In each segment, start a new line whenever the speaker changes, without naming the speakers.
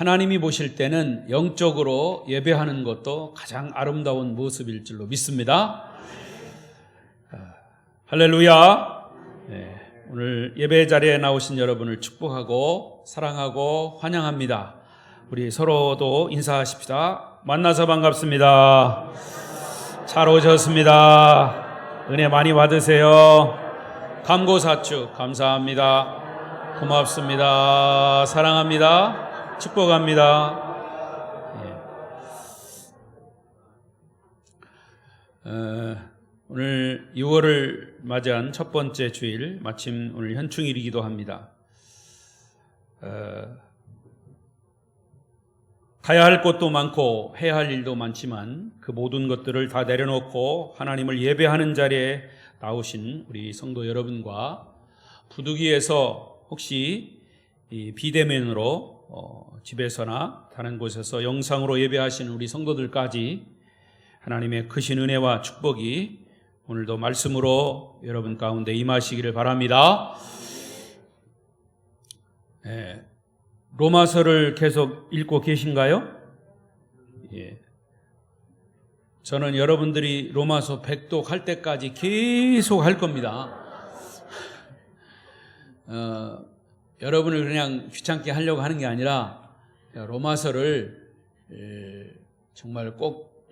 하나님이 보실 때는 영적으로 예배하는 것도 가장 아름다운 모습일 줄로 믿습니다. 할렐루야. 오늘 예배 자리에 나오신 여러분을 축복하고 사랑하고 환영합니다. 우리 서로도 인사하십시다. 만나서 반갑습니다. 잘 오셨습니다. 은혜 많이 받으세요. 감고사축 감사합니다. 고맙습니다. 사랑합니다. 축복합니다. 오늘 6월을 맞이한 첫 번째 주일, 마침 오늘 현충일이기도 합니다. 가야 할 곳도 많고 해야 할 일도 많지만 그 모든 것들을 다 내려놓고 하나님을 예배하는 자리에 나오신 우리 성도 여러분과 부득이해서 혹시 이 비대면으로 집에서나 다른 곳에서 영상으로 예배하시는 우리 성도들까지 하나님의 크신 은혜와 축복이 오늘도 말씀으로 여러분 가운데 임하시기를 바랍니다. 로마서를 계속 읽고 계신가요? 저는 여러분들이 로마서 100독 할 때까지 계속 할 겁니다. 여러분을 그냥 귀찮게 하려고 하는 게 아니라 로마서를 정말 꼭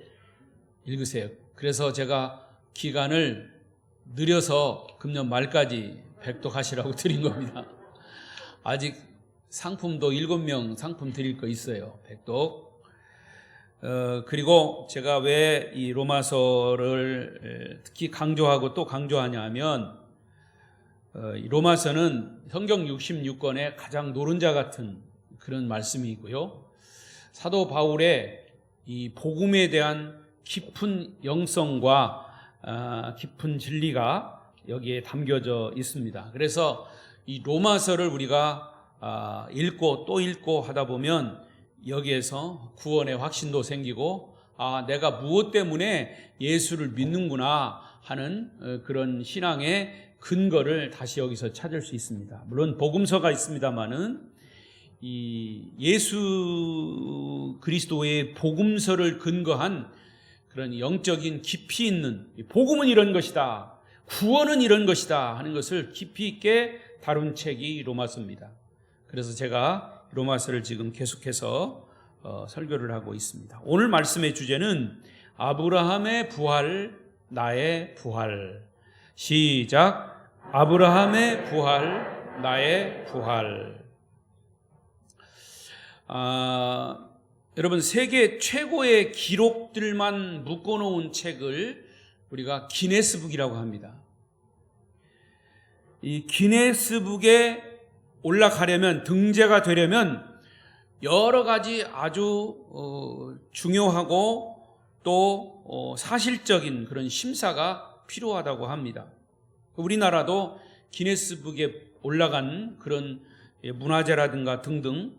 읽으세요. 그래서 제가 기간을 늘려서 금년 말까지 100독 하시라고 드린 겁니다. 아직 상품도 7명 상품 드릴 거 있어요. 100독. 그리고 제가 왜 이 로마서를 특히 강조하고 또 강조하냐 하면 로마서는 성경 66권의 가장 노른자 같은 그런 말씀이고요. 사도 바울의 이 복음에 대한 깊은 영성과 깊은 진리가 여기에 담겨져 있습니다. 그래서 이 로마서를 우리가 읽고 또 읽고 하다 보면 여기에서 구원의 확신도 생기고 내가 무엇 때문에 예수를 믿는구나 하는 그런 신앙의 근거를 다시 여기서 찾을 수 있습니다. 물론 복음서가 있습니다만은 이 예수 그리스도의 복음서를 근거한 그런 영적인 깊이 있는 복음은 이런 것이다, 구원은 이런 것이다 하는 것을 깊이 있게 다룬 책이 로마서입니다. 그래서 제가 로마서를 지금 계속해서 설교를 하고 있습니다. 오늘 말씀의 주제는 아브라함의 부활, 나의 부활. 시작. 아브라함의 부활, 나의 부활. 여러분, 세계 최고의 기록들만 묶어놓은 책을 우리가 기네스북이라고 합니다. 이 기네스북에 올라가려면, 등재가 되려면 여러 가지 아주 중요하고 또 사실적인 그런 심사가 필요하다고 합니다. 우리나라도 기네스북에 올라간 그런 문화재라든가 등등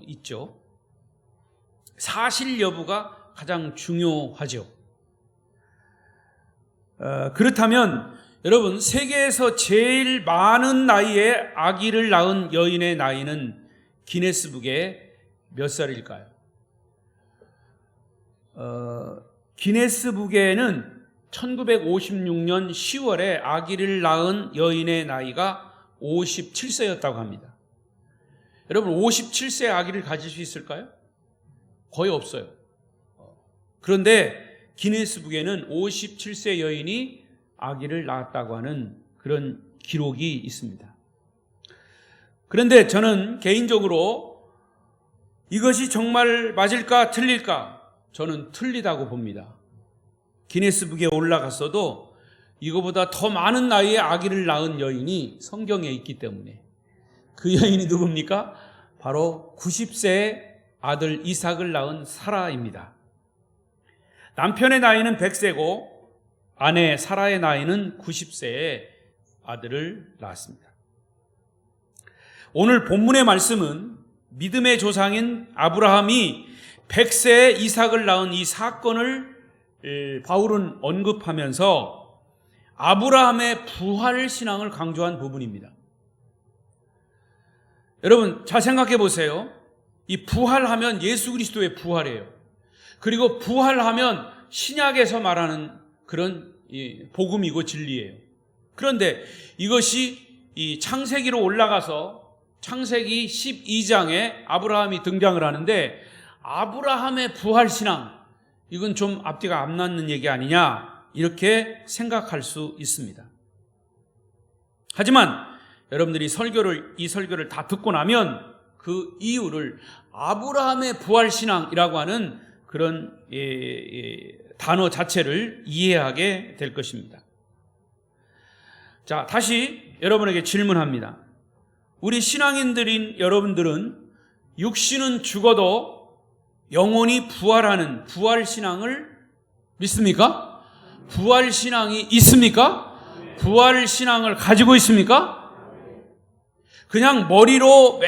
있죠. 사실 여부가 가장 중요하죠. 그렇다면 여러분, 세계에서 제일 많은 나이에 아기를 낳은 여인의 나이는 기네스북에 몇 살일까요? 기네스북에는 1956년 10월에 아기를 낳은 여인의 나이가 57세였다고 합니다. 여러분, 57세 아기를 가질 수 있을까요? 거의 없어요. 그런데 기네스북에는 57세 여인이 아기를 낳았다고 하는 그런 기록이 있습니다. 그런데 저는 개인적으로 이것이 정말 맞을까 틀릴까? 저는 틀리다고 봅니다. 기네스북에 올라갔어도 이거보다 더 많은 나이에 아기를 낳은 여인이 성경에 있기 때문에. 그 여인이 누굽니까? 바로 90세 아들 이삭을 낳은 사라입니다. 남편의 나이는 100세고 아내 사라의 나이는 90세에 아들을 낳았습니다. 오늘 본문의 말씀은 믿음의 조상인 아브라함이 100세에 이삭을 낳은 이 사건을 바울은 언급하면서 아브라함의 부활 신앙을 강조한 부분입니다. 여러분, 잘 생각해 보세요. 이 부활하면 예수 그리스도의 부활이에요. 그리고 부활하면 신약에서 말하는 그런 복음이고 진리예요. 그런데 이것이 이 창세기로 올라가서 창세기 12장에 아브라함이 등장을 하는데, 아브라함의 부활신앙, 이건 좀 앞뒤가 안 맞는 얘기 아니냐, 이렇게 생각할 수 있습니다. 하지만 여러분들이 이 설교를 다 듣고 나면 그 이유를 아브라함의 부활신앙이라고 하는 그런 단어 자체를 이해하게 될 것입니다. 자, 다시 여러분에게 질문합니다. 우리 신앙인들인 여러분들은 육신은 죽어도 영혼이 부활하는 부활신앙을 믿습니까? 부활신앙이 있습니까? 부활신앙을 가지고 있습니까? 그냥 머리로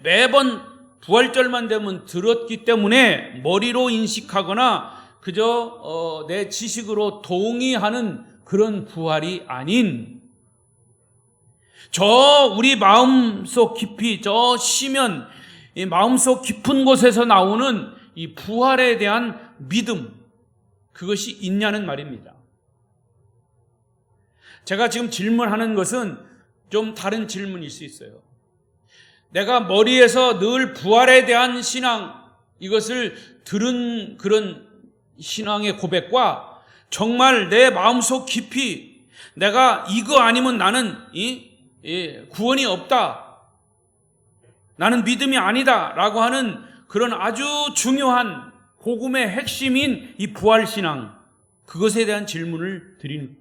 매번 부활절만 되면 들었기 때문에 머리로 인식하거나 그저 내 지식으로 동의하는 그런 부활이 아닌, 우리 마음속 깊이, 심연, 이 마음속 깊은 곳에서 나오는 이 부활에 대한 믿음, 그것이 있냐는 말입니다. 제가 지금 질문하는 것은 좀 다른 질문일 수 있어요. 내가 머리에서 늘 부활에 대한 신앙, 이것을 들은 그런 신앙의 고백과 정말 내 마음속 깊이 내가 이거 아니면 나는 구원이 없다, 나는 믿음이 아니다 라고 하는 그런 아주 중요한 복음의 핵심인 이 부활신앙, 그것에 대한 질문을 드린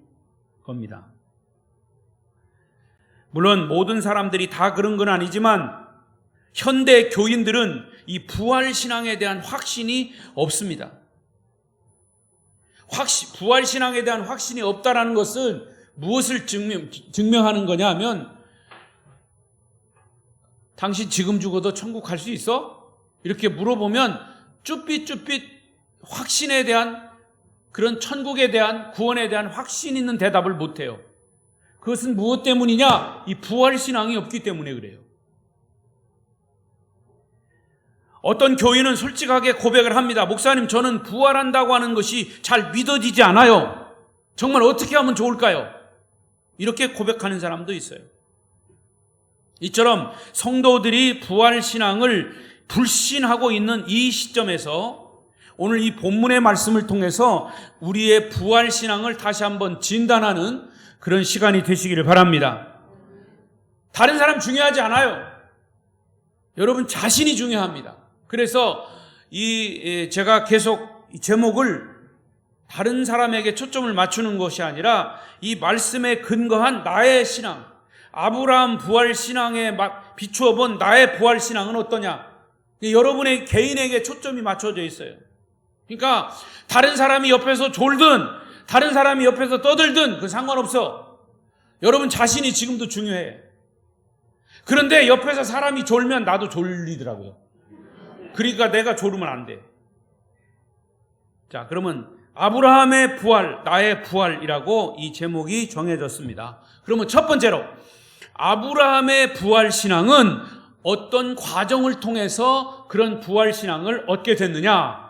겁니다. 물론 모든 사람들이 다 그런 건 아니지만 현대 교인들은 이 부활신앙에 대한 확신이 없습니다. 부활신앙에 대한 확신이 없다라는 것은 무엇을 증명하는 거냐 하면, 당신 지금 죽어도 천국 갈 수 있어? 이렇게 물어보면 쭈삣쭈삣 확신에 대한, 그런 천국에 대한, 구원에 대한 확신 있는 대답을 못해요. 그것은 무엇 때문이냐? 이 부활신앙이 없기 때문에 그래요. 어떤 교인은 솔직하게 고백을 합니다. 목사님, 저는 부활한다고 하는 것이 잘 믿어지지 않아요. 정말 어떻게 하면 좋을까요? 이렇게 고백하는 사람도 있어요. 이처럼 성도들이 부활신앙을 불신하고 있는 이 시점에서 오늘 이 본문의 말씀을 통해서 우리의 부활신앙을 다시 한번 진단하는 그런 시간이 되시기를 바랍니다. 다른 사람 중요하지 않아요. 여러분 자신이 중요합니다. 그래서 제가 계속 이 제목을 다른 사람에게 초점을 맞추는 것이 아니라 이 말씀에 근거한 나의 신앙, 아브라함 부활신앙에 비추어 본 나의 부활신앙은 어떠냐, 여러분의 개인에게 초점이 맞춰져 있어요. 그러니까 다른 사람이 옆에서 졸든 다른 사람이 옆에서 떠들든 그 상관없어. 여러분 자신이 지금도 중요해. 그런데 옆에서 사람이 졸면 나도 졸리더라고요. 그러니까 내가 졸으면 안 돼. 자, 그러면 아브라함의 부활, 나의 부활이라고 이 제목이 정해졌습니다. 그러면 첫 번째로 아브라함의 부활신앙은 어떤 과정을 통해서 그런 부활신앙을 얻게 됐느냐?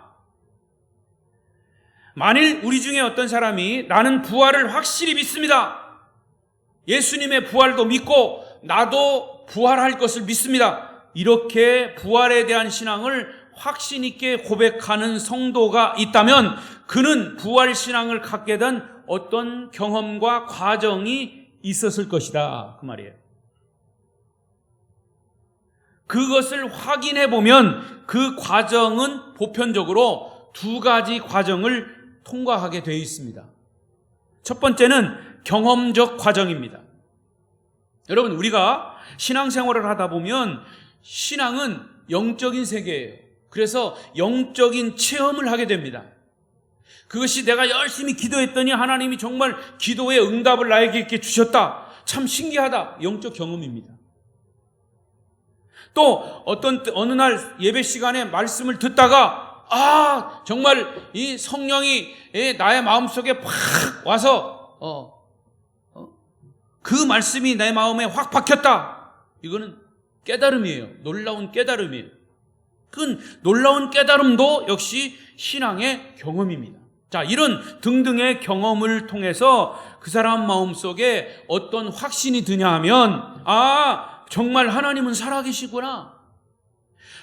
만일 우리 중에 어떤 사람이 나는 부활을 확실히 믿습니다, 예수님의 부활도 믿고 나도 부활할 것을 믿습니다, 이렇게 부활에 대한 신앙을 확신 있게 고백하는 성도가 있다면 그는 부활신앙을 갖게 된 어떤 경험과 과정이 있었을 것이다, 그 말이에요. 그것을 확인해 보면 그 과정은 보편적으로 두 가지 과정을 통과하게 되어 있습니다. 첫 번째는 경험적 과정입니다. 여러분, 우리가 신앙생활을 하다 보면 신앙은 영적인 세계예요. 그래서 영적인 체험을 하게 됩니다. 그것이 내가 열심히 기도했더니 하나님이 정말 기도의 응답을 나에게 이렇게 주셨다, 참 신기하다, 영적 경험입니다. 또 어느 날 예배 시간에 말씀을 듣다가 정말 이 성령이 나의 마음속에 팍 와서 그 말씀이 내 마음에 확 박혔다. 이거는 깨달음이에요. 놀라운 깨달음이에요. 그 놀라운 깨달음도 역시 신앙의 경험입니다. 자, 이런 등등의 경험을 통해서 그 사람 마음속에 어떤 확신이 드냐 하면, 정말 하나님은 살아계시구나.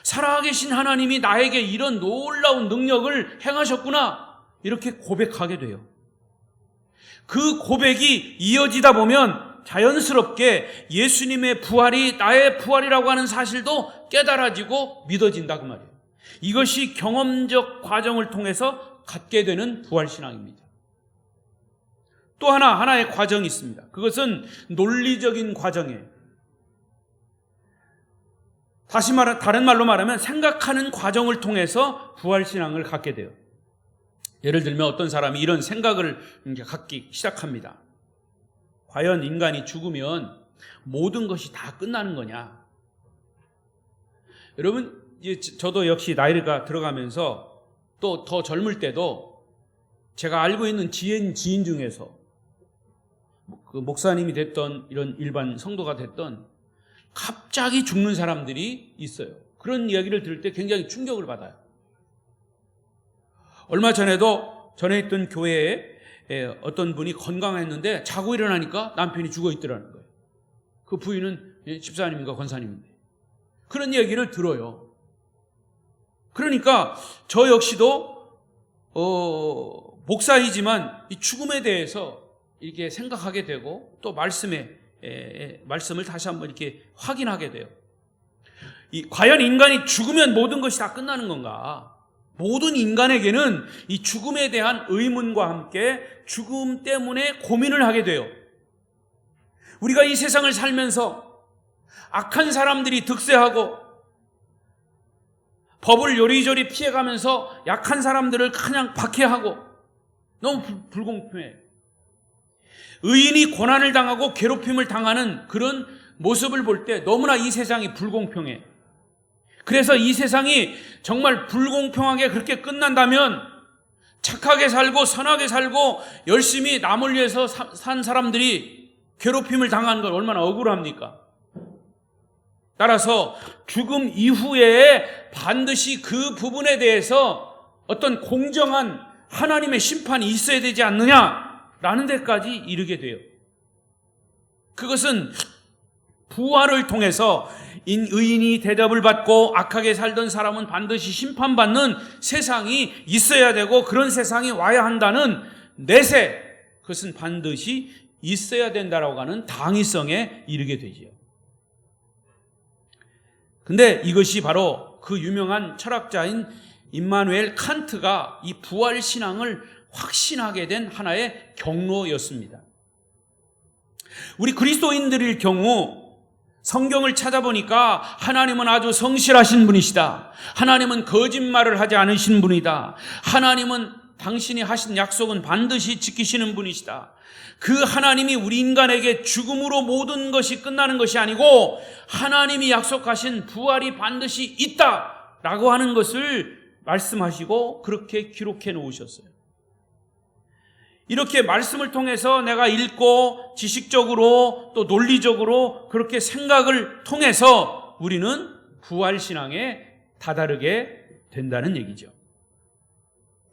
살아계신 하나님이 나에게 이런 놀라운 능력을 행하셨구나. 이렇게 고백하게 돼요. 그 고백이 이어지다 보면 자연스럽게 예수님의 부활이 나의 부활이라고 하는 사실도 깨달아지고 믿어진다 그 말이에요. 이것이 경험적 과정을 통해서 갖게 되는 부활신앙입니다. 또 하나의 과정이 있습니다. 그것은 논리적인 과정이에요. 다른 말로 말하면 생각하는 과정을 통해서 부활신앙을 갖게 돼요. 예를 들면 어떤 사람이 이런 생각을 갖기 시작합니다. 과연 인간이 죽으면 모든 것이 다 끝나는 거냐? 여러분, 저도 역시 나이가 들어가면서 또 더 젊을 때도 제가 알고 있는 지인 중에서 그 목사님이 됐던 이런 일반 성도가 됐던 갑자기 죽는 사람들이 있어요. 그런 이야기를 들을 때 굉장히 충격을 받아요. 얼마 전에도 전에 있던 교회에 어떤 분이 건강했는데 자고 일어나니까 남편이 죽어 있더라는 거예요. 그 부인은 집사님인가 권사님인데. 그런 이야기를 들어요. 그러니까 저 역시도 목사이지만 이 죽음에 대해서 이렇게 생각하게 되고 또 말씀을 다시 한번 이렇게 확인하게 돼요. 과연 인간이 죽으면 모든 것이 다 끝나는 건가? 모든 인간에게는 이 죽음에 대한 의문과 함께 죽음 때문에 고민을 하게 돼요. 우리가 이 세상을 살면서 악한 사람들이 득세하고 법을 요리조리 피해가면서 약한 사람들을 그냥 박해하고 너무 불공평해. 의인이 고난을 당하고 괴롭힘을 당하는 그런 모습을 볼 때 너무나 이 세상이 불공평해. 그래서 이 세상이 정말 불공평하게 그렇게 끝난다면 착하게 살고 선하게 살고 열심히 남을 위해서 산 사람들이 괴롭힘을 당하는 건 얼마나 억울합니까? 따라서 죽음 이후에 반드시 그 부분에 대해서 어떤 공정한 하나님의 심판이 있어야 되지 않느냐라는 데까지 이르게 돼요. 그것은 부활을 통해서 의인이 대접을 받고 악하게 살던 사람은 반드시 심판받는 세상이 있어야 되고 그런 세상이 와야 한다는 내세, 그것은 반드시 있어야 된다라고 하는 당위성에 이르게 되지요. 근데 이것이 바로 그 유명한 철학자인 임마누엘 칸트가 이 부활 신앙을 확신하게 된 하나의 경로였습니다. 우리 그리스도인들일 경우 성경을 찾아보니까 하나님은 아주 성실하신 분이시다. 하나님은 거짓말을 하지 않으신 분이다. 하나님은 당신이 하신 약속은 반드시 지키시는 분이시다. 그 하나님이 우리 인간에게 죽음으로 모든 것이 끝나는 것이 아니고 하나님이 약속하신 부활이 반드시 있다라고 하는 것을 말씀하시고 그렇게 기록해 놓으셨어요. 이렇게 말씀을 통해서 내가 읽고 지식적으로 또 논리적으로 그렇게 생각을 통해서 우리는 부활신앙에 다다르게 된다는 얘기죠.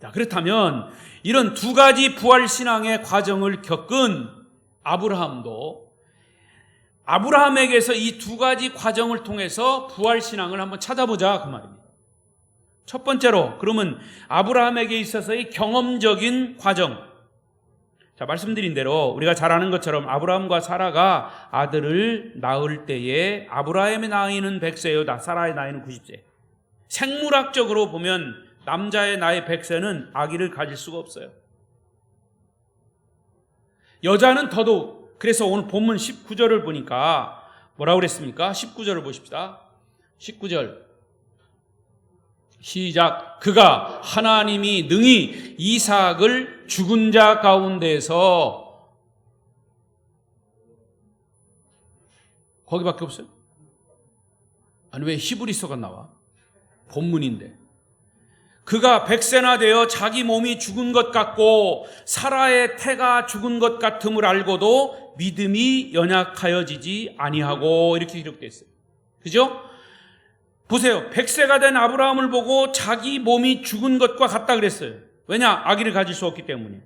자, 그렇다면 이런 두 가지 부활신앙의 과정을 겪은 아브라함도 아브라함에게서 이 두 가지 과정을 통해서 부활신앙을 한번 찾아보자 그 말입니다. 첫 번째로 그러면 아브라함에게 있어서의 경험적인 과정. 자, 말씀드린 대로 우리가 잘 아는 것처럼 아브라함과 사라가 아들을 낳을 때에 아브라함의 나이는 100세요, 사라의 나이는 90세. 생물학적으로 보면 남자의 나이 100세는 아기를 가질 수가 없어요. 여자는 더더욱. 그래서 오늘 본문 19절을 보니까 뭐라고 그랬습니까? 19절을 보십시다. 19절 시작. 그가 하나님이 능히 이삭을 죽은 자 가운데서, 거기밖에 없어요? 아니 왜 히브리서가 나와? 본문인데. 그가 100세나 되어 자기 몸이 죽은 것 같고 사라의 태가 죽은 것 같음을 알고도 믿음이 연약하여지지 아니하고, 이렇게 기록되어 있어요. 그죠? 보세요. 100세가 된 아브라함을 보고 자기 몸이 죽은 것과 같다 그랬어요. 왜냐? 아기를 가질 수 없기 때문에.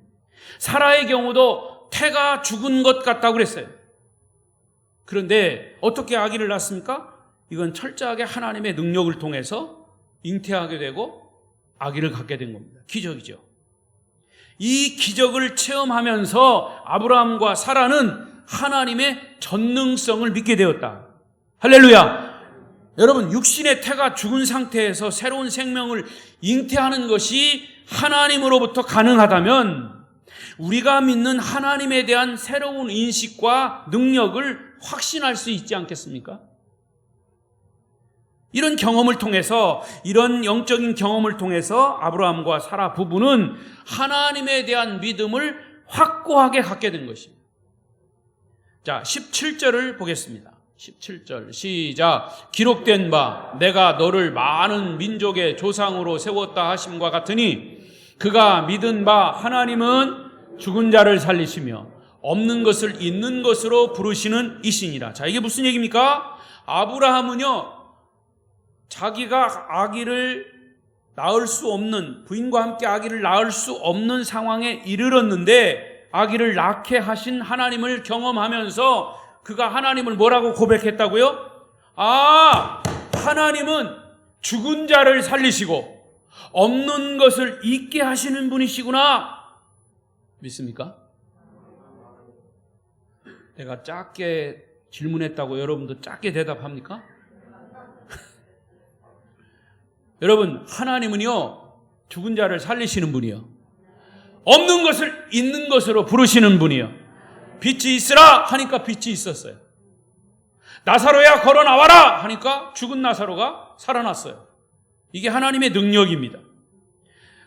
사라의 경우도 태가 죽은 것 같다고 그랬어요. 그런데 어떻게 아기를 낳습니까? 이건 철저하게 하나님의 능력을 통해서 잉태하게 되고 아기를 갖게 된 겁니다. 기적이죠. 이 기적을 체험하면서 아브라함과 사라는 하나님의 전능성을 믿게 되었다. 할렐루야. 여러분, 육신의 태가 죽은 상태에서 새로운 생명을 잉태하는 것이 하나님으로부터 가능하다면 우리가 믿는 하나님에 대한 새로운 인식과 능력을 확신할 수 있지 않겠습니까? 이런 경험을 통해서, 이런 영적인 경험을 통해서 아브라함과 사라 부부는 하나님에 대한 믿음을 확고하게 갖게 된 것입니다. 자, 17절을 보겠습니다. 17절 시작. 기록된 바 내가 너를 많은 민족의 조상으로 세웠다 하심과 같으니 그가 믿은 바 하나님은 죽은 자를 살리시며 없는 것을 있는 것으로 부르시는 이시니라. 자, 이게 무슨 얘기입니까? 아브라함은요, 자기가 아기를 낳을 수 없는, 부인과 함께 아기를 낳을 수 없는 상황에 이르렀는데 아기를 낳게 하신 하나님을 경험하면서 그가 하나님을 뭐라고 고백했다고요? 아, 하나님은 죽은 자를 살리시고 없는 것을 있게 하시는 분이시구나. 믿습니까? 내가 짧게 질문했다고 여러분도 짧게 대답합니까? 여러분, 하나님은요, 죽은 자를 살리시는 분이요, 없는 것을 있는 것으로 부르시는 분이요, 빛이 있으라 하니까 빛이 있었어요. 나사로야 걸어 나와라 하니까 죽은 나사로가 살아났어요. 이게 하나님의 능력입니다.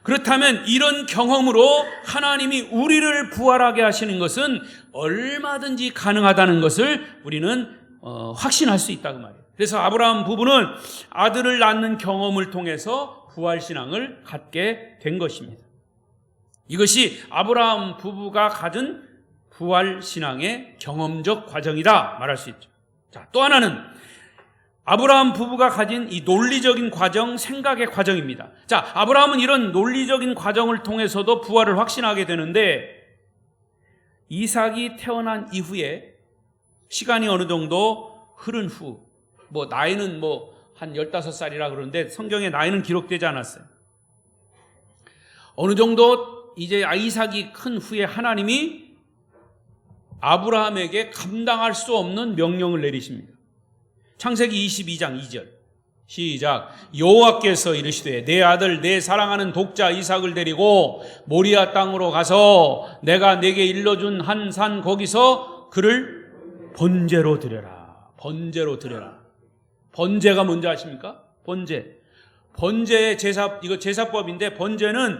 그렇다면 이런 경험으로 하나님이 우리를 부활하게 하시는 것은 얼마든지 가능하다는 것을 우리는 확신할 수 있다고 말이에요. 그래서 아브라함 부부는 아들을 낳는 경험을 통해서 부활신앙을 갖게 된 것입니다. 이것이 아브라함 부부가 가진 부활신앙의 경험적 과정이다 말할 수 있죠. 자, 또 하나는 아브라함 부부가 가진 이 논리적인 과정, 생각의 과정입니다. 자, 아브라함은 이런 논리적인 과정을 통해서도 부활을 확신하게 되는데 이삭이 태어난 이후에 시간이 어느 정도 흐른 후, 나이는 한 15살이라 그러는데 성경에 나이는 기록되지 않았어요. 어느 정도 이제 이삭이 큰 후에 하나님이 아브라함에게 감당할 수 없는 명령을 내리십니다. 창세기 22장 2절 시작. 여호와께서 이르시되 내 아들 내 사랑하는 독자 이삭을 데리고 모리아 땅으로 가서 내가 내게 일러준 한 산 거기서 그를 번제로 드려라. 번제로 드려라. 번제가 뭔지 아십니까? 번제의 제사, 이거 제사법인데, 번제는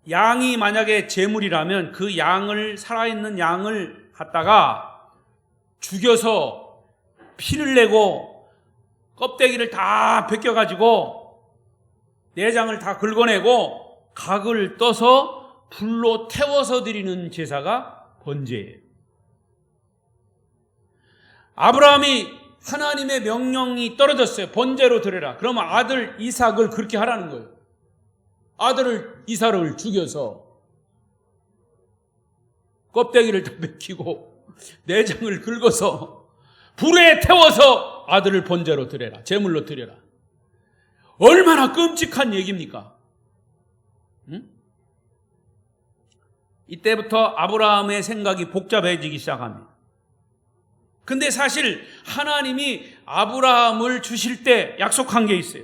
양이 만약에 제물이라면 그 양을, 살아있는 양을 갖다가 죽여서 피를 내고 껍데기를 다 벗겨가지고 내장을 다 긁어내고 각을 떠서 불로 태워서 드리는 제사가 번제예요. 아브라함이 하나님의 명령이 떨어졌어요. 번제로 드려라. 그러면 아들 이삭을 그렇게 하라는 거예요. 아들을 이삭을 죽여서 껍데기를 다 벗기고 내장을 긁어서 불에 태워서 아들을 번제로 드려라. 제물로 드려라. 얼마나 끔찍한 얘기입니까? 응? 이때부터 아브라함의 생각이 복잡해지기 시작합니다. 근데 사실 하나님이 아브라함을 주실 때 약속한 게 있어요.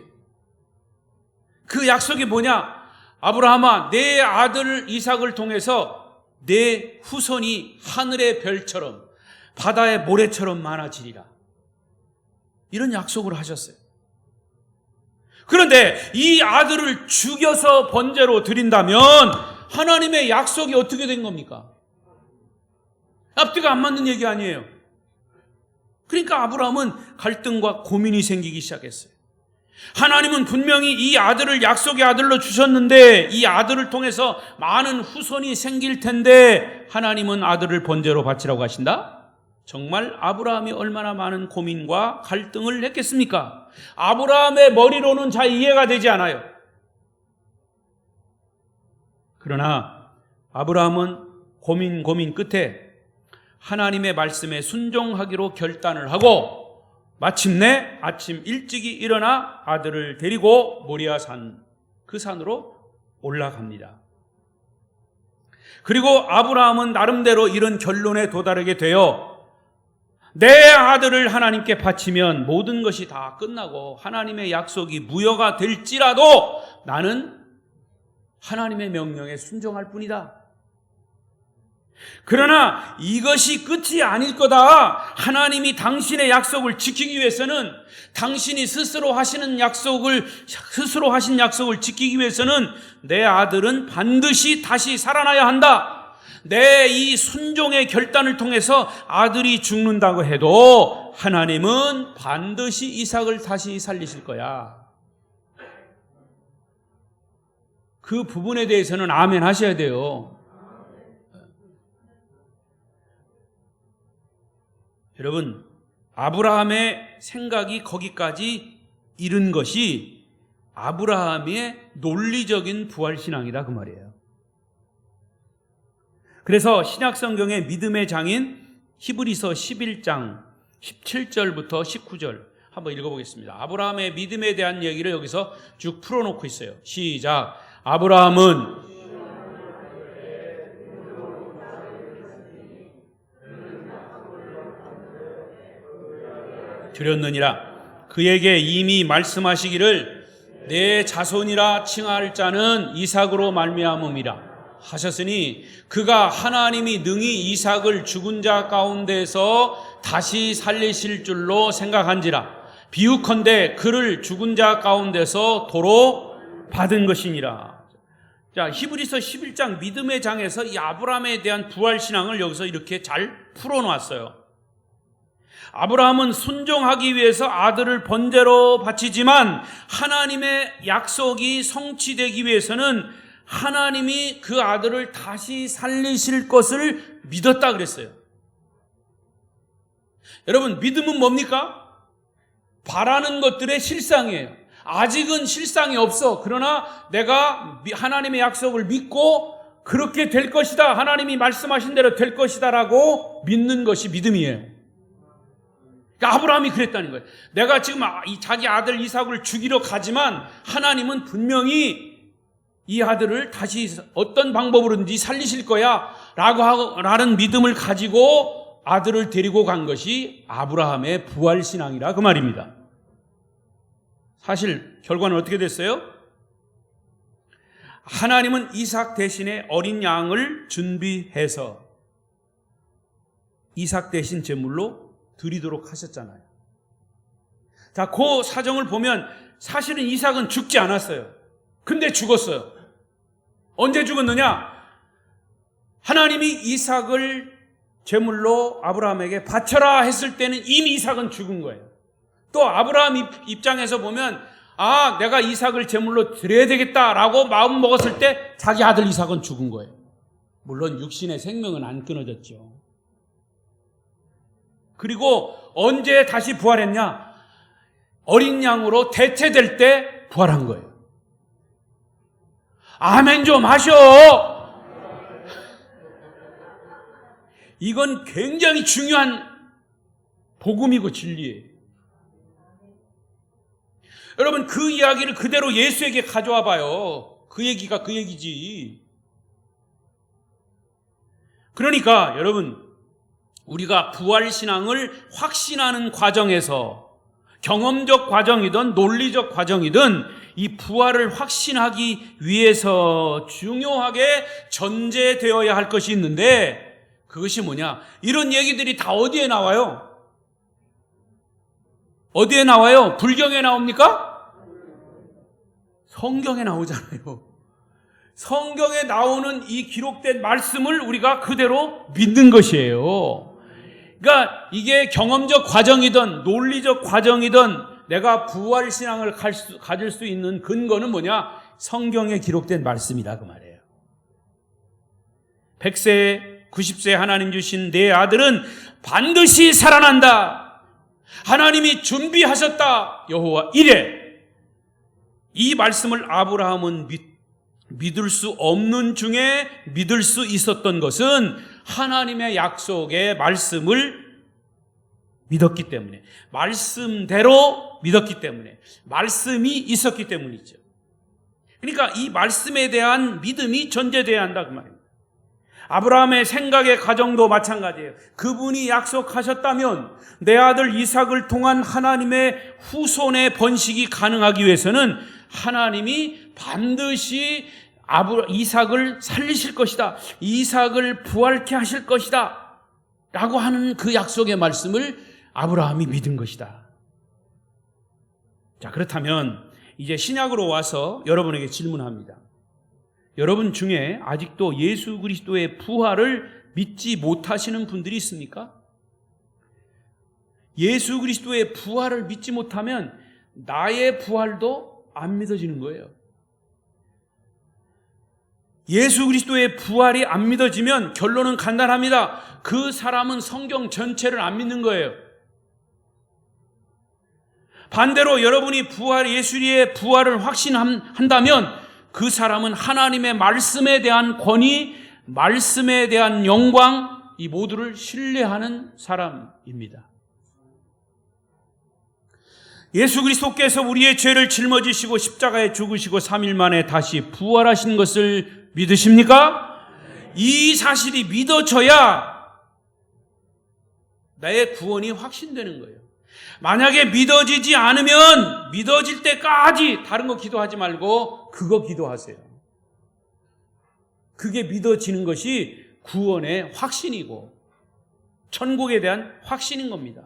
그 약속이 뭐냐? 아브라함아, 내 아들 이삭을 통해서 내 후손이 하늘의 별처럼 바다의 모래처럼 많아지리라. 이런 약속을 하셨어요. 그런데 이 아들을 죽여서 번제로 드린다면 하나님의 약속이 어떻게 된 겁니까? 앞뒤가 안 맞는 얘기 아니에요. 그러니까 아브라함은 갈등과 고민이 생기기 시작했어요. 하나님은 분명히 이 아들을 약속의 아들로 주셨는데 이 아들을 통해서 많은 후손이 생길 텐데 하나님은 아들을 번제로 바치라고 하신다? 정말 아브라함이 얼마나 많은 고민과 갈등을 했겠습니까? 아브라함의 머리로는 잘 이해가 되지 않아요. 그러나 아브라함은 고민 끝에 하나님의 말씀에 순종하기로 결단을 하고 마침내 아침 일찍이 일어나 아들을 데리고 모리아 산, 그 산으로 올라갑니다. 그리고 아브라함은 나름대로 이런 결론에 도달하게 되어 내 아들을 하나님께 바치면 모든 것이 다 끝나고 하나님의 약속이 무효가 될지라도 나는 하나님의 명령에 순종할 뿐이다. 그러나 이것이 끝이 아닐 거다. 하나님이 당신의 약속을 지키기 위해서는, 당신이 스스로 하신 약속을 지키기 위해서는 내 아들은 반드시 다시 살아나야 한다. 내 이 순종의 결단을 통해서 아들이 죽는다고 해도 하나님은 반드시 이삭을 다시 살리실 거야. 그 부분에 대해서는 아멘 하셔야 돼요. 여러분, 아브라함의 생각이 거기까지 이른 것이 아브라함의 논리적인 부활신앙이다 그 말이에요. 그래서 신약성경의 믿음의 장인 히브리서 11장 17절부터 19절 한번 읽어보겠습니다. 아브라함의 믿음에 대한 얘기를 여기서 쭉 풀어놓고 있어요. 시작. 아브라함은 드렸느니라. 그에게 이미 말씀하시기를 내 자손이라 칭할 자는 이삭으로 말미암음이라 하셨으니 그가 하나님이 능히 이삭을 죽은 자 가운데서 다시 살리실 줄로 생각한지라. 비유컨대 그를 죽은 자 가운데서 도로 받은 것이니라. 자, 히브리서 11장 믿음의 장에서 이 아브라함에 대한 부활신앙을 여기서 이렇게 잘 풀어놨어요. 아브라함은 순종하기 위해서 아들을 번제로 바치지만 하나님의 약속이 성취되기 위해서는 하나님이 그 아들을 다시 살리실 것을 믿었다 그랬어요. 여러분, 믿음은 뭡니까? 바라는 것들의 실상이에요. 아직은 실상이 없어. 그러나 내가 하나님의 약속을 믿고 그렇게 될 것이다, 하나님이 말씀하신 대로 될 것이다 라고 믿는 것이 믿음이에요. 그러니까 아브라함이 그랬다는 거예요. 내가 지금 자기 아들 이삭을 죽이러 가지만 하나님은 분명히 이 아들을 다시 어떤 방법으로든지 살리실 거야 라는 믿음을 가지고 아들을 데리고 간 것이 아브라함의 부활신앙이라 그 말입니다. 사실 결과는 어떻게 됐어요? 하나님은 이삭 대신에 어린 양을 준비해서 이삭 대신 제물로 드리도록 하셨잖아요. 자, 그 사정을 보면 사실은 이삭은 죽지 않았어요. 근데 죽었어요. 언제 죽었느냐? 하나님이 이삭을 제물로 아브라함에게 바쳐라 했을 때는 이미 이삭은 죽은 거예요. 또 아브라함 입장에서 보면 내가 이삭을 제물로 드려야 되겠다라고 마음 먹었을 때 자기 아들 이삭은 죽은 거예요. 물론 육신의 생명은 안 끊어졌죠. 그리고 언제 다시 부활했냐? 어린 양으로 대체될 때 부활한 거예요. 아멘 좀 하셔. 이건 굉장히 중요한 복음이고 진리예요. 여러분, 그 이야기를 그대로 예수에게 가져와 봐요. 그 얘기가 그 얘기지. 그러니까 여러분, 우리가 부활신앙을 확신하는 과정에서 경험적 과정이든 논리적 과정이든 이 부활을 확신하기 위해서 중요하게 전제되어야 할 것이 있는데 그것이 뭐냐? 이런 얘기들이 다 어디에 나와요? 어디에 나와요? 불경에 나옵니까? 성경에 나오잖아요. 성경에 나오는 이 기록된 말씀을 우리가 그대로 믿는 것이에요. 그러니까 이게 경험적 과정이든 논리적 과정이든 내가 부활신앙을 가질 수 있는 근거는 뭐냐? 성경에 기록된 말씀이다 그 말이에요. 100세 90세 하나님 주신 내 아들은 반드시 살아난다. 하나님이 준비하셨다. 여호와 이래. 이 말씀을 아브라함은 믿을 수 없는 중에 믿을 수 있었던 것은 하나님의 약속의 말씀을 믿었기 때문에, 말씀대로 믿었기 때문에, 말씀이 있었기 때문이죠. 그러니까 이 말씀에 대한 믿음이 전제되어야 한다 그 말입니다. 아브라함의 생각의 가정도 마찬가지예요. 그분이 약속하셨다면 내 아들 이삭을 통한 하나님의 후손의 번식이 가능하기 위해서는 하나님이 반드시 이삭을 살리실 것이다, 이삭을 부활케 하실 것이다 라고 하는 그 약속의 말씀을 아브라함이 믿은 것이다. 자, 그렇다면 이제 신약으로 와서 여러분에게 질문합니다. 여러분 중에 아직도 예수 그리스도의 부활을 믿지 못하시는 분들이 있습니까? 예수 그리스도의 부활을 믿지 못하면 나의 부활도 안 믿어지는 거예요. 예수 그리스도의 부활이 안 믿어지면 결론은 간단합니다. 그 사람은 성경 전체를 안 믿는 거예요. 반대로 여러분이 예수의 부활을 확신한다면 그 사람은 하나님의 말씀에 대한 권위, 말씀에 대한 영광, 이 모두를 신뢰하는 사람입니다. 예수 그리스도께서 우리의 죄를 짊어지시고 십자가에 죽으시고 3일 만에 다시 부활하신 것을 믿으십니까? 이 사실이 믿어져야 나의 구원이 확신되는 거예요. 만약에 믿어지지 않으면 믿어질 때까지 다른 거 기도하지 말고 그거 기도하세요. 그게 믿어지는 것이 구원의 확신이고 천국에 대한 확신인 겁니다.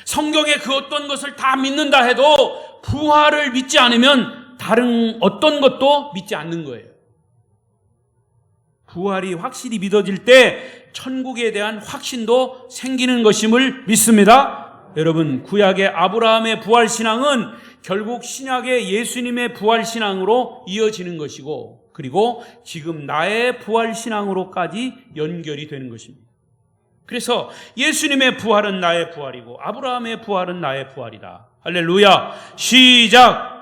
성경의 그 어떤 것을 다 믿는다 해도 부활을 믿지 않으면 다른 어떤 것도 믿지 않는 거예요. 부활이 확실히 믿어질 때 천국에 대한 확신도 생기는 것임을 믿습니다. 여러분, 구약의 아브라함의 부활신앙은 결국 신약의 예수님의 부활신앙으로 이어지는 것이고, 그리고 지금 나의 부활신앙으로까지 연결이 되는 것입니다. 그래서 예수님의 부활은 나의 부활이고 아브라함의 부활은 나의 부활이다. 할렐루야. 시작.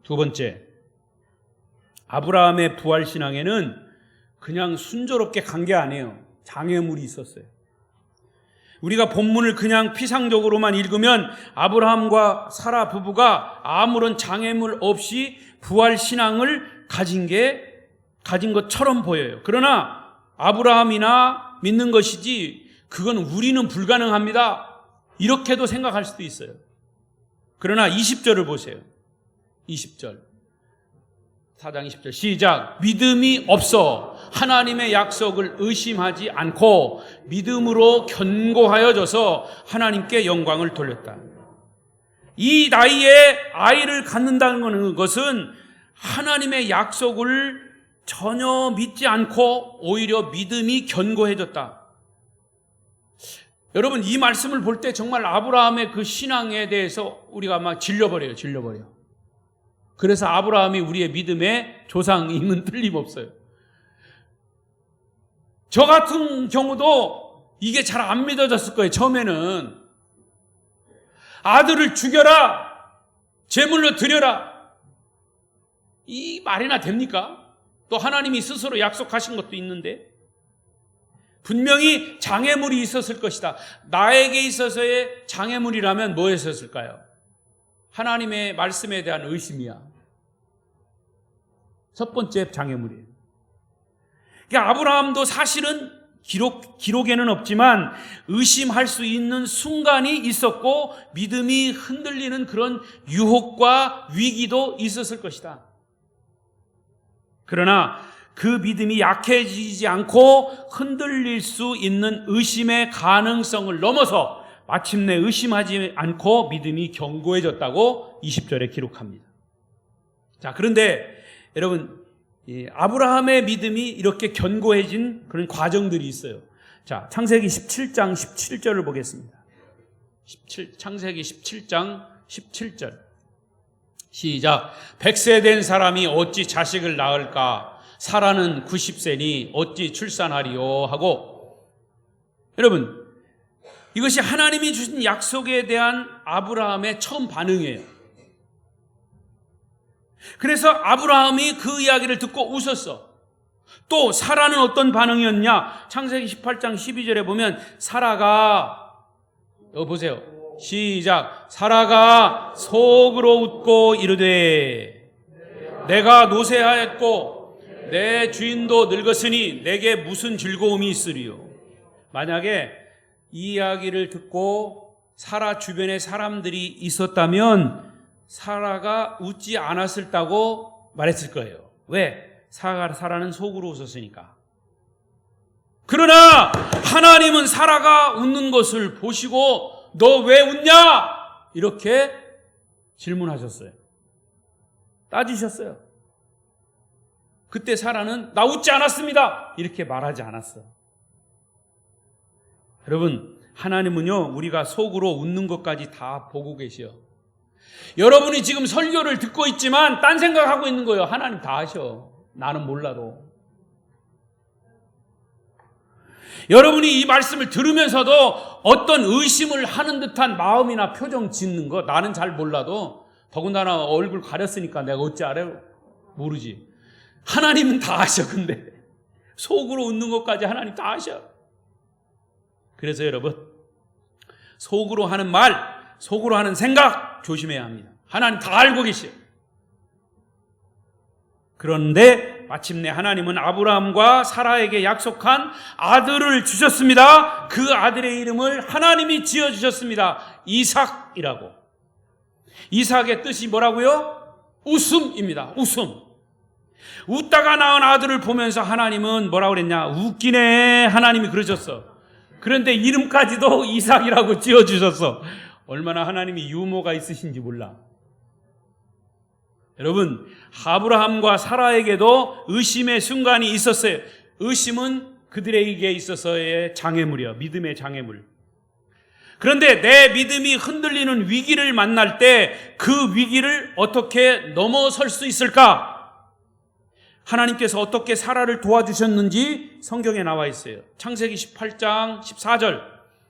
두 번째, 아브라함의 부활신앙에는 그냥 순조롭게 간 게 아니에요. 장애물이 있었어요. 우리가 본문을 그냥 피상적으로만 읽으면 아브라함과 사라 부부가 아무런 장애물 없이 부활신앙을 가진 것처럼 보여요. 그러나 아브라함이나 믿는 것이지 그건 우리는 불가능합니다, 이렇게도 생각할 수도 있어요. 그러나 20절을 보세요. 20절, 4장 20절 시작. 믿음이 없어 하나님의 약속을 의심하지 않고 믿음으로 견고하여져서 하나님께 영광을 돌렸다. 이 나이에 아이를 갖는다는 것은 하나님의 약속을 전혀 믿지 않고 오히려 믿음이 견고해졌다. 여러분, 이 말씀을 볼 때 정말 아브라함의 그 신앙에 대해서 우리가 막 질려버려요. 그래서 아브라함이 우리의 믿음의 조상임은 틀림없어요. 저 같은 경우도 이게 잘 안 믿어졌을 거예요. 처음에는 아들을 죽여라, 제물로 드려라, 이 말이나 됩니까? 또 하나님이 스스로 약속하신 것도 있는데 분명히 장애물이 있었을 것이다. 나에게 있어서의 장애물이라면 뭐였을까요? 하나님의 말씀에 대한 의심이야. 첫 번째 장애물이에요. 그러니까 아브라함도 사실은 기록에는 없지만 의심할 수 있는 순간이 있었고 믿음이 흔들리는 그런 유혹과 위기도 있었을 것이다. 그러나 그 믿음이 약해지지 않고 흔들릴 수 있는 의심의 가능성을 넘어서 마침내 의심하지 않고 믿음이 견고해졌다고 20절에 기록합니다. 자, 그런데 여러분, 아브라함의 믿음이 이렇게 견고해진 그런 과정들이 있어요. 자, 창세기 17장 17절을 보겠습니다. 창세기 17장 17절 시작. 100세 된 사람이 어찌 자식을 낳을까? 사라는 90세니 어찌 출산하리요? 하고, 여러분, 이것이 하나님이 주신 약속에 대한 아브라함의 처음 반응이에요. 그래서 아브라함이 그 이야기를 듣고 웃었어. 또 사라는 어떤 반응이었냐? 창세기 18장 12절에 보면 사라가, 보세요. 시작. 사라가 속으로 웃고 이르되 내가 노쇠하였고 내 주인도 늙었으니 내게 무슨 즐거움이 있으리요. 만약에 이 이야기를 듣고 사라 주변에 사람들이 있었다면 사라가 웃지 않았을다고 말했을 거예요. 왜? 사라는 속으로 웃었으니까. 그러나 하나님은 사라가 웃는 것을 보시고 너 왜 웃냐? 이렇게 질문하셨어요. 따지셨어요. 그때 사라는 나 웃지 않았습니다. 이렇게 말하지 않았어. 여러분, 하나님은요, 우리가 속으로 웃는 것까지 다 보고 계셔. 여러분이 지금 설교를 듣고 있지만 딴 생각하고 있는 거예요. 하나님 다 아셔. 나는 몰라도. 여러분이 이 말씀을 들으면서도 어떤 의심을 하는 듯한 마음이나 표정 짓는 거 나는 잘 몰라도, 더군다나 얼굴 가렸으니까 내가 어찌 알아요? 모르지. 하나님은 다 아셔. 근데 속으로 웃는 것까지 하나님 다 아셔. 그래서 여러분, 속으로 하는 말, 속으로 하는 생각 조심해야 합니다. 하나님 다 알고 계셔. 그런데 마침내 하나님은 아브라함과 사라에게 약속한 아들을 주셨습니다. 그 아들의 이름을 하나님이 지어주셨습니다. 이삭이라고. 이삭의 뜻이 뭐라고요? 웃음입니다. 웃음. 웃다가 낳은 아들을 보면서 하나님은 뭐라고 그랬냐? 웃기네. 하나님이 그러셨어. 그런데 이름까지도 이삭이라고 지어주셨어. 얼마나 하나님이 유머가 있으신지 몰라. 여러분, 아브라함과 사라에게도 의심의 순간이 있었어요. 의심은 그들에게 있어서의 장애물이야. 믿음의 장애물. 그런데 내 믿음이 흔들리는 위기를 만날 때 그 위기를 어떻게 넘어설 수 있을까? 하나님께서 어떻게 사라를 도와주셨는지 성경에 나와 있어요. 창세기 18장 14절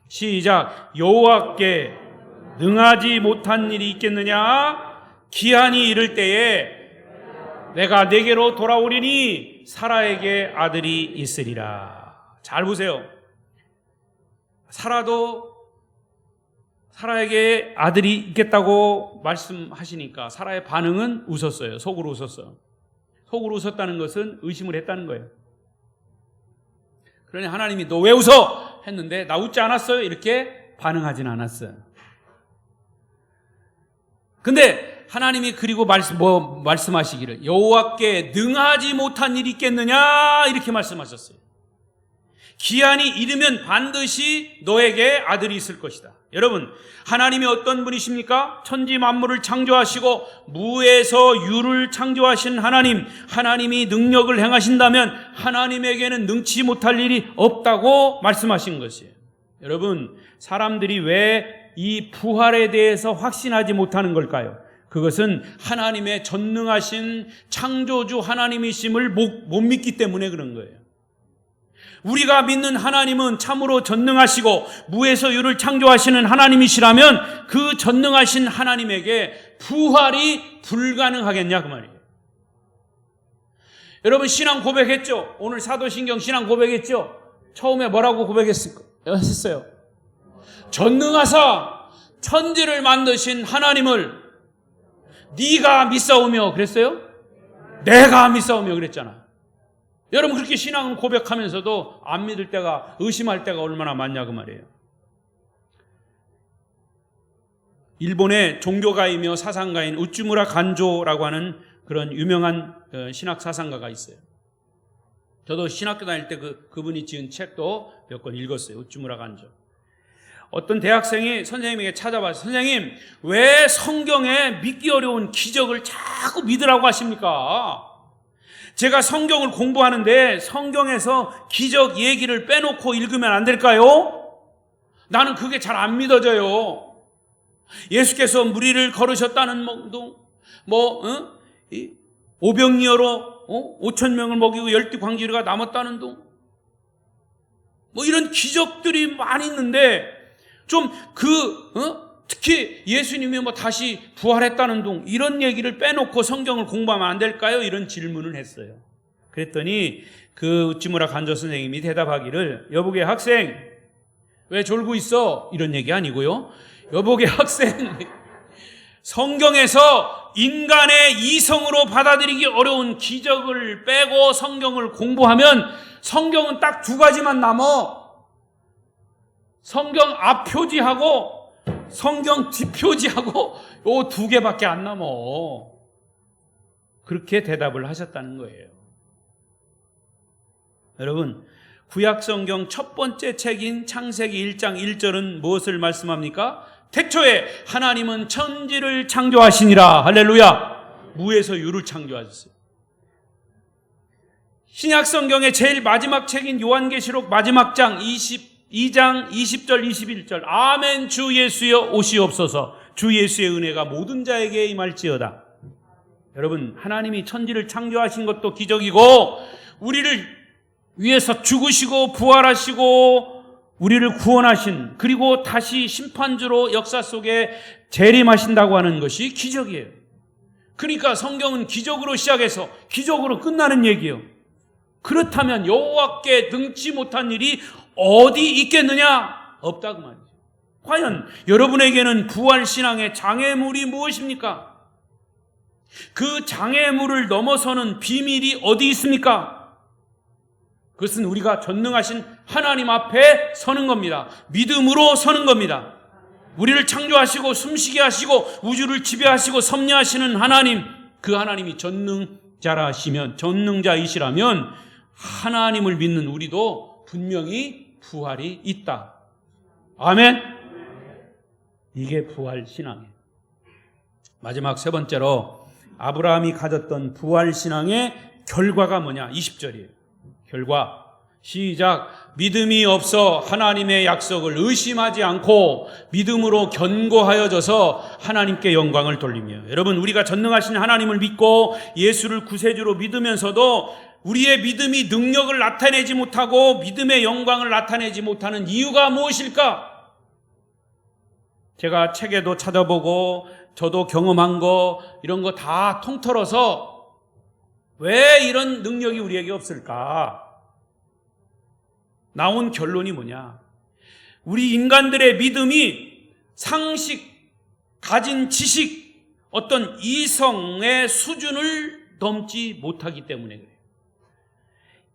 시작. 여호와께 능하지 못한 일이 있겠느냐? 기한이 이를 때에 내가 내게로 돌아오리니 사라에게 아들이 있으리라. 잘 보세요. 사라에게 아들이 있겠다고 말씀하시니까 사라의 반응은 웃었어요. 속으로 웃었어. 속으로 웃었다는 것은 의심을 했다는 거예요. 그러니 하나님이 너 왜 웃어? 했는데 나 웃지 않았어요. 이렇게 반응하진 않았어요. 근데 하나님이 그리고 말씀하시기를 여호와께 능하지 못한 일이 있겠느냐 이렇게 말씀하셨어요. 기한이 이르면 반드시 너에게 아들이 있을 것이다. 여러분, 하나님이 어떤 분이십니까? 천지 만물을 창조하시고 무에서 유를 창조하신 하나님, 하나님이 능력을 행하신다면 하나님에게는 능치 못할 일이 없다고 말씀하신 것이에요. 여러분, 사람들이 왜 이 부활에 대해서 확신하지 못하는 걸까요? 그것은 하나님의 전능하신 창조주 하나님이심을 못 믿기 때문에 그런 거예요. 우리가 믿는 하나님은 참으로 전능하시고 무에서 유를 창조하시는 하나님이시라면 그 전능하신 하나님에게 부활이 불가능하겠냐 그 말이에요. 여러분, 신앙 고백했죠? 오늘 사도신경 신앙 고백했죠? 처음에 뭐라고 고백했어요? 전능하사 천지를 만드신 하나님을 네가 믿사오며 그랬어요? 내가 믿사오며 그랬잖아. 여러분, 그렇게 신앙을 고백하면서도 안 믿을 때가, 의심할 때가 얼마나 많냐 그 말이에요. 일본의 종교가이며 사상가인 우츠무라 간조라고 하는 그런 유명한 신학 사상가가 있어요. 저도 신학교 다닐 때 그분이 지은 책도 몇 권 읽었어요. 우츠무라 간조. 어떤 대학생이 선생님에게 찾아와서 선생님, 왜 성경에 믿기 어려운 기적을 자꾸 믿으라고 하십니까? 제가 성경을 공부하는데 성경에서 기적 얘기를 빼놓고 읽으면 안 될까요? 나는 그게 잘 안 믿어져요. 예수께서 무리를 걸으셨다는 것도, 오병이어로 5천 명을 먹이고 열두 광주리가 남았다는 둥. 이런 기적들이 많이 있는데 좀 특히 예수님이 다시 부활했다는 둥 이런 얘기를 빼놓고 성경을 공부하면 안 될까요? 이런 질문을 했어요. 그랬더니 그 우찌무라 간조 선생님이 대답하기를, 여보게 학생 왜 졸고 있어? 이런 얘기 아니고요. 여보게 학생, 성경에서 인간의 이성으로 받아들이기 어려운 기적을 빼고 성경을 공부하면 성경은 딱 두 가지만 남어. 성경 앞표지하고 성경 뒷표지하고 요 두 개밖에 안 남어. 그렇게 대답을 하셨다는 거예요. 여러분, 구약성경 첫 번째 책인 창세기 1장 1절은 무엇을 말씀합니까? 태초에 하나님은 천지를 창조하시니라. 할렐루야. 무에서 유를 창조하셨어요. 신약성경의 제일 마지막 책인 요한계시록 마지막 장 22장 20절 21절 아멘 주 예수여 오시옵소서. 주 예수의 은혜가 모든 자에게 임할지어다. 여러분, 하나님이 천지를 창조하신 것도 기적이고 우리를 위해서 죽으시고 부활하시고 우리를 구원하신, 그리고 다시 심판주로 역사 속에 재림하신다고 하는 것이 기적이에요. 그러니까 성경은 기적으로 시작해서 기적으로 끝나는 얘기예요. 그렇다면 여호와께 능치 못한 일이 어디 있겠느냐? 없다고 말이죠. 과연 여러분에게는 부활신앙의 장애물이 무엇입니까? 그 장애물을 넘어서는 비밀이 어디 있습니까? 그것은 우리가 전능하신 하나님 앞에 서는 겁니다. 믿음으로 서는 겁니다. 우리를 창조하시고 숨쉬게 하시고 우주를 지배하시고 섭리하시는 하나님, 그 하나님이 전능자이시라면 하나님을 믿는 우리도 분명히 부활이 있다. 아멘. 이게 부활 신앙이에요. 마지막 세 번째로 아브라함이 가졌던 부활 신앙의 결과가 뭐냐? 20절이에요. 결과 시작. 믿음이 없어 하나님의 약속을 의심하지 않고 믿음으로 견고하여져서 하나님께 영광을 돌리며. 여러분, 우리가 전능하신 하나님을 믿고 예수를 구세주로 믿으면서도 우리의 믿음이 능력을 나타내지 못하고 믿음의 영광을 나타내지 못하는 이유가 무엇일까? 제가 책에도 찾아보고 저도 경험한 거 이런 거 다 통틀어서 왜 이런 능력이 우리에게 없을까? 나온 결론이 뭐냐? 우리 인간들의 믿음이 상식, 가진 지식, 어떤 이성의 수준을 넘지 못하기 때문에 그래요.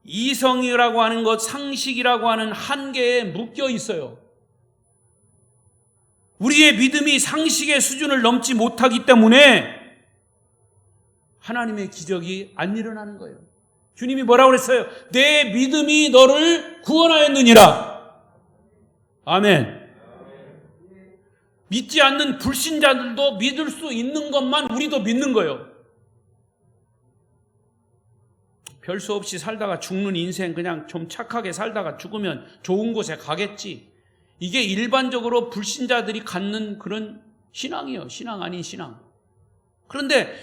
이성이라고 하는 것, 상식이라고 하는 한계에 묶여 있어요. 우리의 믿음이 상식의 수준을 넘지 못하기 때문에 하나님의 기적이 안 일어나는 거예요. 주님이 뭐라고 그랬어요? 내 믿음이 너를 구원하였느니라. 아멘. 믿지 않는 불신자들도 믿을 수 있는 것만 우리도 믿는 거예요. 별 수 없이 살다가 죽는 인생, 그냥 좀 착하게 살다가 죽으면 좋은 곳에 가겠지. 이게 일반적으로 불신자들이 갖는 그런 신앙이에요. 신앙 아닌 신앙. 그런데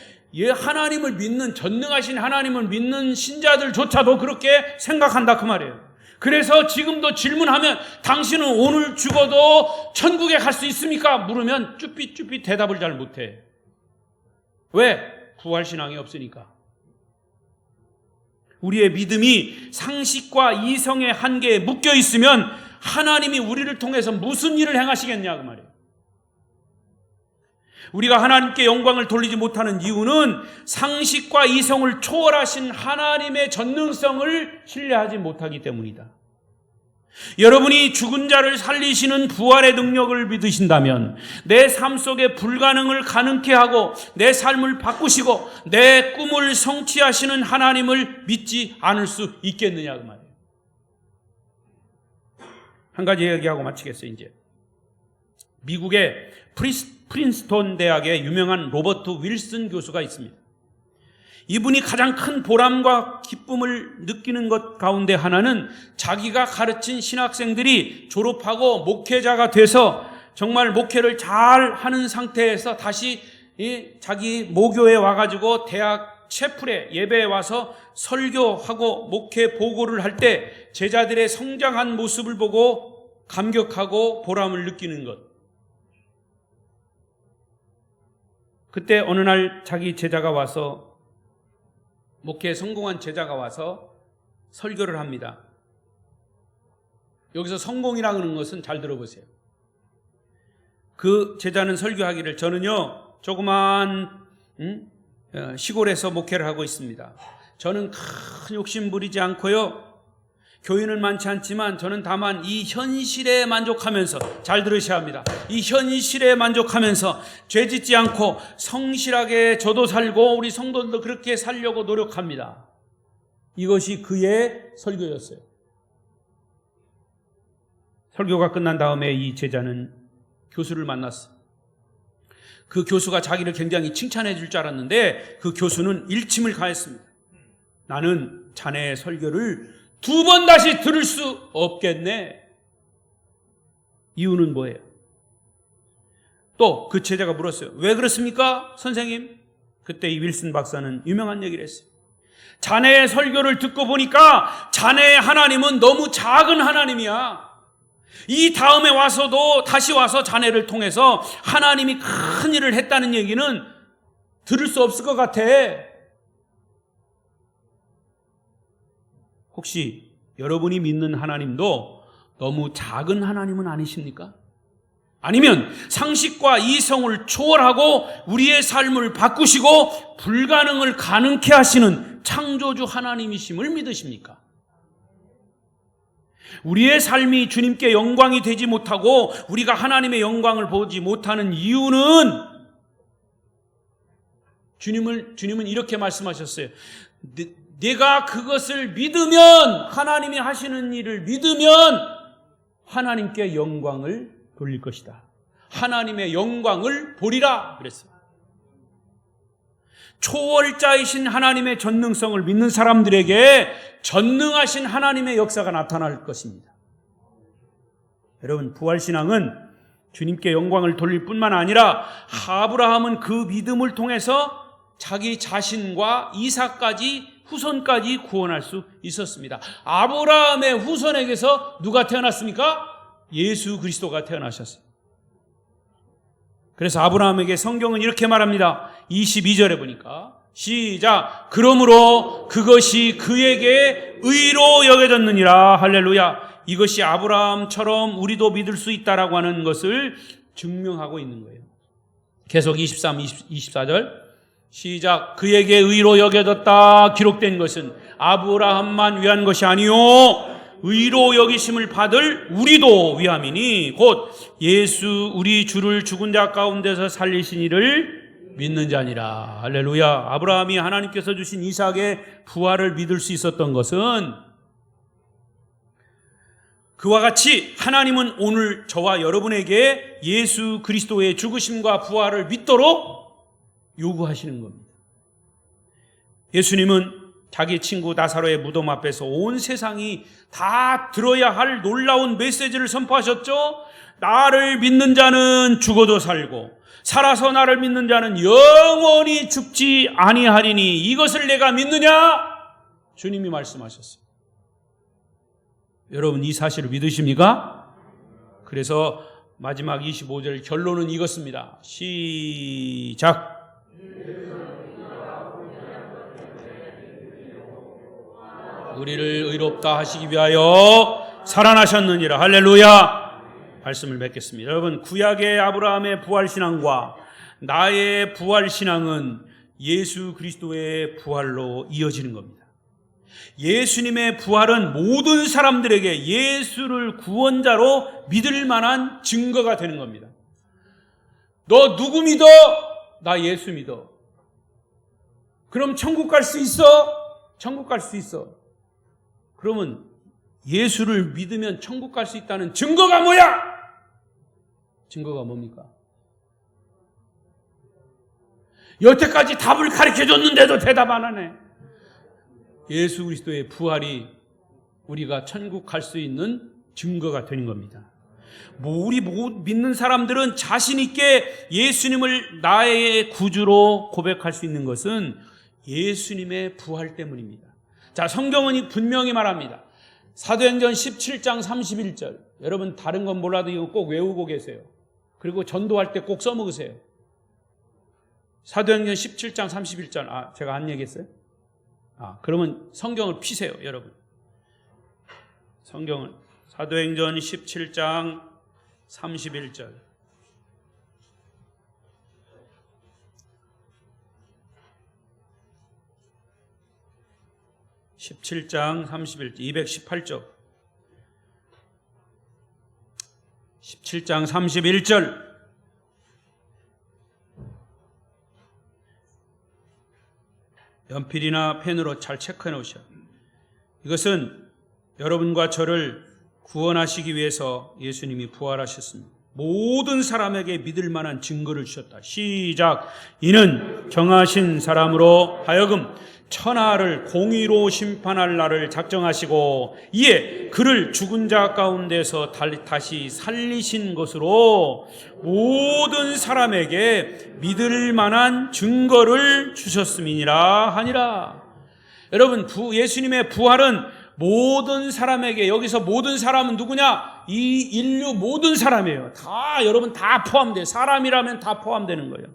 하나님을 믿는, 전능하신 하나님을 믿는 신자들조차도 그렇게 생각한다 그 말이에요. 그래서 지금도 질문하면 당신은 오늘 죽어도 천국에 갈 수 있습니까? 물으면 쭈삣쭈삣 대답을 잘 못해. 왜? 부활신앙이 없으니까. 우리의 믿음이 상식과 이성의 한계에 묶여 있으면 하나님이 우리를 통해서 무슨 일을 행하시겠냐 그 말이에요. 우리가 하나님께 영광을 돌리지 못하는 이유는 상식과 이성을 초월하신 하나님의 전능성을 신뢰하지 못하기 때문이다. 여러분이 죽은 자를 살리시는 부활의 능력을 믿으신다면 내 삶 속에 불가능을 가능케 하고 내 삶을 바꾸시고 내 꿈을 성취하시는 하나님을 믿지 않을 수 있겠느냐 그 말이에요. 한 가지 얘기하고 마치겠어요. 이제 미국의 프린스턴 대학의 유명한 로버트 윌슨 교수가 있습니다. 이분이 가장 큰 보람과 기쁨을 느끼는 것 가운데 하나는 자기가 가르친 신학생들이 졸업하고 목회자가 돼서 정말 목회를 잘 하는 상태에서 다시 자기 모교에 와가지고 대학 채플에 예배에 와서 설교하고 목회 보고를 할 때 제자들의 성장한 모습을 보고 감격하고 보람을 느끼는 것. 그때 어느 날 자기 제자가 와서, 목회에 성공한 제자가 와서 설교를 합니다. 여기서 성공이라는 것은 잘 들어보세요. 그 제자는 설교하기를, 저는요 조그만 시골에서 목회를 하고 있습니다. 저는 큰 욕심 부리지 않고요, 교인은 많지 않지만 저는 다만 이 현실에 만족하면서, 잘 들으셔야 합니다, 이 현실에 만족하면서 죄짓지 않고 성실하게 저도 살고 우리 성도들도 그렇게 살려고 노력합니다. 이것이 그의 설교였어요. 설교가 끝난 다음에 이 제자는 교수를 만났어요. 그 교수가 자기를 굉장히 칭찬해 줄 줄 알았는데 그 교수는 일침을 가했습니다. 나는 자네의 설교를 2번 다시 들을 수 없겠네. 이유는 뭐예요? 또 그 제자가 물었어요. 왜 그렇습니까, 선생님? 그때 이 윌슨 박사는 유명한 얘기를 했어요. 자네의 설교를 듣고 보니까 자네의 하나님은 너무 작은 하나님이야. 이 다음에 와서도 다시 와서 자네를 통해서 하나님이 큰 일을 했다는 얘기는 들을 수 없을 것 같아. 혹시 여러분이 믿는 하나님도 너무 작은 하나님은 아니십니까? 아니면 상식과 이성을 초월하고 우리의 삶을 바꾸시고 불가능을 가능케 하시는 창조주 하나님이심을 믿으십니까? 우리의 삶이 주님께 영광이 되지 못하고 우리가 하나님의 영광을 보지 못하는 이유는, 주님은 이렇게 말씀하셨어요. 내가 그것을 믿으면, 하나님이 하시는 일을 믿으면 하나님께 영광을 돌릴 것이다. 하나님의 영광을 보리라 그랬어요. 초월자이신 하나님의 전능성을 믿는 사람들에게 전능하신 하나님의 역사가 나타날 것입니다. 여러분, 부활신앙은 주님께 영광을 돌릴 뿐만 아니라 아브라함은 그 믿음을 통해서 자기 자신과 이삭까지, 후손까지 구원할 수 있었습니다. 아브라함의 후손에게서 누가 태어났습니까? 예수 그리스도가 태어나셨어요. 그래서 아브라함에게 성경은 이렇게 말합니다. 22절에 보니까, 시작. 그러므로 그것이 그에게 의로 여겨졌느니라. 할렐루야. 이것이 아브라함처럼 우리도 믿을 수 있다라고 하는 것을 증명하고 있는 거예요. 계속 23, 24절 시작. 그에게 의로 여겨졌다 기록된 것은 아브라함만 위한 것이 아니요 의로 여기심을 받을 우리도 위함이니 곧 예수 우리 주를 죽은 자 가운데서 살리신 이를 믿는 자니라. 할렐루야. 아브라함이 하나님께서 주신 이삭의 부활을 믿을 수 있었던 것은, 그와 같이 하나님은 오늘 저와 여러분에게 예수 그리스도의 죽으심과 부활을 믿도록 요구하시는 겁니다. 예수님은 자기 친구 나사로의 무덤 앞에서 온 세상이 다 들어야 할 놀라운 메시지를 선포하셨죠. 나를 믿는 자는 죽어도 살고 살아서 나를 믿는 자는 영원히 죽지 아니하리니 이것을 내가 믿느냐? 주님이 말씀하셨어요. 여러분, 이 사실을 믿으십니까? 그래서 마지막 25절 결론은 이것입니다. 시작. 우리를 의롭다 하시기 위하여 살아나셨느니라. 할렐루야. 말씀을 맺겠습니다. 여러분, 구약의 아브라함의 부활신앙과 나의 부활신앙은 예수 그리스도의 부활로 이어지는 겁니다. 예수님의 부활은 모든 사람들에게 예수를 구원자로 믿을 만한 증거가 되는 겁니다. 너 누구 믿어? 나 예수 믿어. 그럼 천국 갈 수 있어? 천국 갈 수 있어. 그러면 예수를 믿으면 천국 갈 수 있다는 증거가 뭐야? 증거가 뭡니까? 여태까지 답을 가르쳐줬는데도 대답 안 하네. 예수 그리스도의 부활이 우리가 천국 갈 수 있는 증거가 되는 겁니다. 우리 믿는 사람들은 자신 있게 예수님을 나의 구주로 고백할 수 있는 것은 예수님의 부활 때문입니다. 자, 성경은 분명히 말합니다. 사도행전 17장 31절. 여러분 다른 건 몰라도 이거 꼭 외우고 계세요. 그리고 전도할 때 꼭 써먹으세요. 사도행전 17장 31절. 제가 안 얘기했어요? 그러면 성경을 피세요, 여러분. 성경을. 사도행전 17장 31절. (17장 31절) 218쪽 17장 31절 연필이나 펜으로 잘 체크해 놓으셔야 합니다. 이것은 여러분과 저를 구원하시기 위해서 예수님이 부활하셨습니다. 모든 사람에게 믿을 만한 증거를 주셨다. 시작. 이는 정하신 사람으로 하여금 천하를 공의로 심판할 날을 작정하시고 이에 그를 죽은 자 가운데서 다시 살리신 것으로 모든 사람에게 믿을 만한 증거를 주셨음이니라 하니라. 여러분, 예수님의 부활은 모든 사람에게, 여기서 모든 사람은 누구냐? 이 인류 모든 사람이에요. 다, 여러분 다 포함돼요. 사람이라면 다 포함되는 거예요.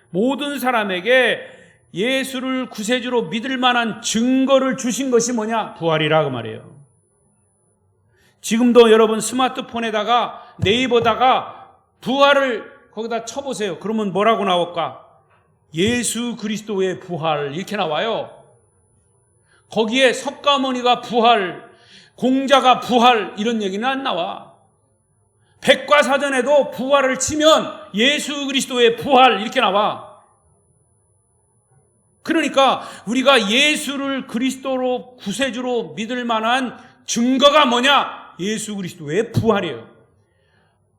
모든 사람에게 예수를 구세주로 믿을 만한 증거를 주신 것이 뭐냐? 부활이라고 말이에요. 지금도 여러분 스마트폰에다가 네이버다가 부활을 거기다 쳐보세요. 그러면 뭐라고 나올까? 예수 그리스도의 부활 이렇게 나와요. 거기에 석가모니가 부활, 공자가 부활 이런 얘기는 안 나와. 백과사전에도 부활을 치면 예수 그리스도의 부활 이렇게 나와. 그러니까 우리가 예수를 그리스도로 구세주로 믿을 만한 증거가 뭐냐? 예수 그리스도의 부활이에요.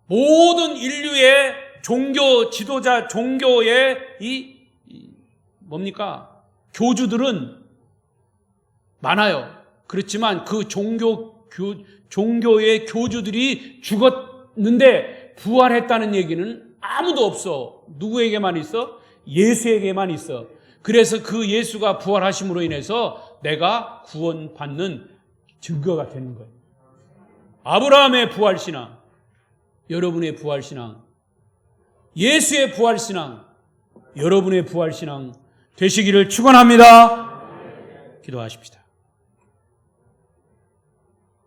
모든 인류의 종교 지도자, 종교의 뭡니까? 교주들은 많아요. 그렇지만 그 종교의 교주들이 죽었는데 부활했다는 얘기는 아무도 없어. 누구에게만 있어? 예수에게만 있어. 그래서 그 예수가 부활하심으로 인해서 내가 구원받는 증거가 되는 거예요. 아브라함의 부활신앙, 여러분의 부활신앙, 예수의 부활신앙, 여러분의 부활신앙 되시기를 축원합니다. 기도하십시다.